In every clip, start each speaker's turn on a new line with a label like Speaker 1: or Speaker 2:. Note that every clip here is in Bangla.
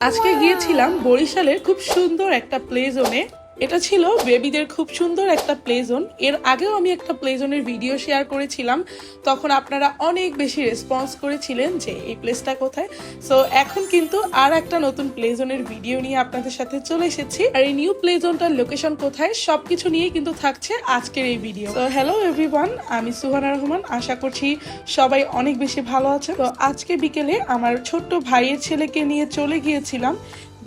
Speaker 1: আজকে গিয়েছিলাম বরিশালের খুব সুন্দর একটা প্লে জোনে। এটা ছিল বেবিদের খুব সুন্দর একটা প্লে জোন। এর আগেও আমি একটা প্লে জোনের ভিডিও শেয়ার করেছিলাম, তখন আপনারা অনেক বেশি রেসপন্স করেছিলেন যে এই প্লেসটা কোথায়। সো এখন কিন্তু আর একটা নতুন প্লে জোনের ভিডিও নিয়ে আপনাদের সাথে চলে এসেছি। আর এই নিউ প্লে জোনটার লোকেশন কোথায় সবকিছু নিয়ে কিন্তু থাকছে আজকের এই ভিডিও। তো হ্যালো এভরিওয়ান, আমি সুহানা রহমান। আশা করছি সবাই অনেক বেশি ভালো আছে। তো আজকে বিকেলে আমার ছোট্ট ভাইয়ের ছেলেকে নিয়ে চলে গিয়েছিলাম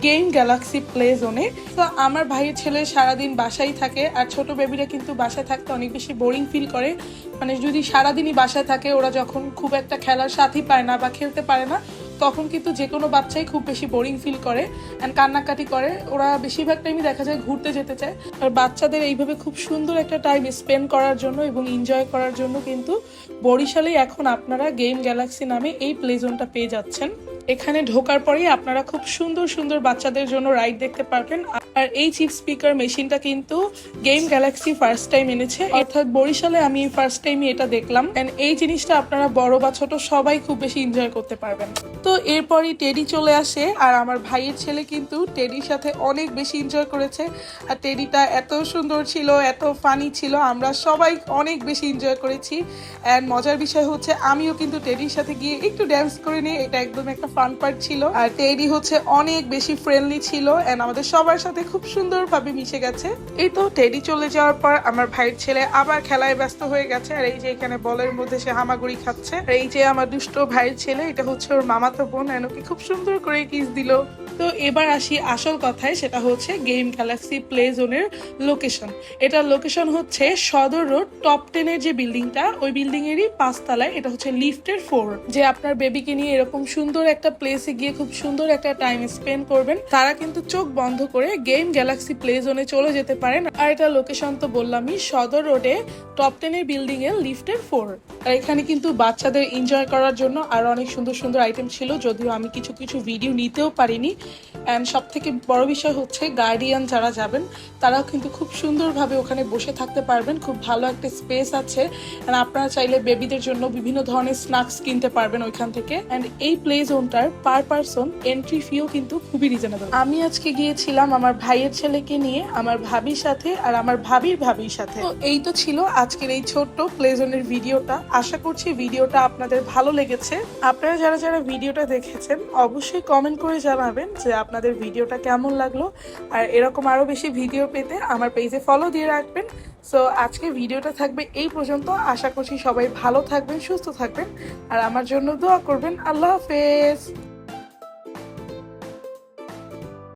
Speaker 1: গেম গ্যালাক্সি প্লে জোনে। তো আমার ভাইয়ের ছেলে সারাদিন বাসায় থাকে, আর ছোট বেবিরা কিন্তু বাসায় থাকতে অনেক বেশি বোরিং ফিল করে। মানে যদি সারাদিনই বাসায় থাকে, ওরা যখন খুব একটা খেলার সাথী পায় না বা খেলতে পারে না, তখন কিন্তু যে কোনো বাচ্চাই খুব বেশি বোরিং ফিল করে অ্যান্ড কান্নাকাটি করে। ওরা বেশিরভাগ টাইমই দেখা যায় ঘুরতে যেতে চায়। আর বাচ্চাদের এইভাবে খুব সুন্দর একটা টাইম স্পেন্ড করার জন্য এবং এনজয় করার জন্য কিন্তু বরিশালে এখন আপনারা গেম গ্যালাক্সি নামে এই প্লে জোনটা পেয়ে যাচ্ছেন। এখানে ঢোকার পরেই আপনারা খুব সুন্দর সুন্দর বাচ্চাদের জন্য রাইড দেখতে পারবেন। আর এই চিপ স্পিকার মেশিনটা কিন্তু গেম গ্যালাক্সি ফার্স্ট টাইম এনেছে, অর্থাৎ বরিশালে আমি ফার্স্ট টাইমই এটা দেখলাম। এন্ড এই জিনিসটা আপনারা বড় বা ছোট সবাই খুব বেশি এনজয় করতে পারবেন। তো এরপরই টেডি চলে আসে, আর আমার ভাইয়ের ছেলে কিন্তু টেডির সাথে অনেক বেশি এনজয় করেছে। আর টেডিটা এত সুন্দর ছিল, এত ফানি ছিল, আমরা সবাই অনেক বেশি এনজয় করেছি। অ্যান্ড মজার বিষয় হচ্ছে আমিও কিন্তু টেডির সাথে গিয়ে একটু ড্যান্স করে নিই, এটা একদম একটা ফান পার্ট ছিল। আর টেডি হচ্ছে অনেক বেশি ফ্রেন্ডলি ছিল এন্ড আমাদের সবার সাথে খুব সুন্দরভাবে মিশে গেছে। এই তো টেডি চলে যাওয়ার পর আমার ভাইয়ের ছেলে আবার খেলায় ব্যস্ত হয়ে গেছে। আর এই যে এখানে বলের মধ্যে সে হামাগুড়ি খাচ্ছে। আর এই যে আমার দুষ্ট ভাইয়ের ছেলে, এটা হচ্ছে ওর মামাতো বোন, এন্ড ওকে খুব সুন্দর করে কিস দিল। তো এবার আসি আসল কথায়, সেটা হচ্ছে গেম গ্যালাক্সি প্লে জোনের লোকেশন। এটার লোকেশন হচ্ছে সদর রোড টপ 10 এর যে বিল্ডিংটা, ওই বিল্ডিং এরই 5 তলায়। এটা হচ্ছে লিফটের 4। যে আপনার বেবিকে নিয়ে এরকম সুন্দর একটা প্লেসে গিয়ে খুব সুন্দর একটা টাইম স্পেন্ড করবেন, তারা কিন্তু চোখ বন্ধ করে গেম গ্যালাক্সি প্লে জোনে চলে যেতে পারেন। আর এটা লোকেশন তো বললামই, সদর রোডে টপ 10 এর বিল্ডিং এর লিফটের 4। আর এখানে কিন্তু বাচ্চাদের এনজয় করার জন্য আরো অনেক সুন্দর সুন্দর আইটেম ছিল, যদিও আমি কিছু কিছু ভিডিও নিতেও পারিনি। অ্যান্ড সব থেকে বড় বিষয় হচ্ছে গার্ডিয়ান যারা যাবেন তারাও কিন্তু খুব সুন্দরভাবে ওখানে বসে থাকতে পারবেন। খুব ভালো একটা স্পেস আছে, অ্যান্ড আপনারা চাইলে বেবিদের জন্য বিভিন্ন ধরনের স্ন্যাক্স কিনতে পারবেন ওইখান থেকে। অ্যান্ড এই প্লে জোনটার পার পারসন এন্ট্রি ফিও কিন্তু খুবই রিজনেবল। আমি আজকে গিয়েছিলাম আমার ভাইয়ের ছেলেকে নিয়ে, আমার ভাবির সাথে আর আমার ভাবির সাথে। তো এই তো ছিল আজকের এই ছোট্ট প্লে জোনের ভিডিওটা। আশা করছি ভিডিওটা আপনাদের ভালো লেগেছে। আপনারা যারা যারা ভিডিওটা দেখেছেন অবশ্যই কমেন্ট করে জানাবেন যে আপনাদের ভিডিওটা কেমন লাগলো। আর এরকম আরো বেশি ভিডিও পেতে আমার পেজে ফলো দিয়ে রাখবেন। সো আজকে ভিডিওটা থাকবে এই পর্যন্ত। আশা করছি সবাই ভালো থাকবেন, সুস্থ থাকবেন, আর আমার জন্য দোয়া করবেন। আল্লাহ হাফেজ।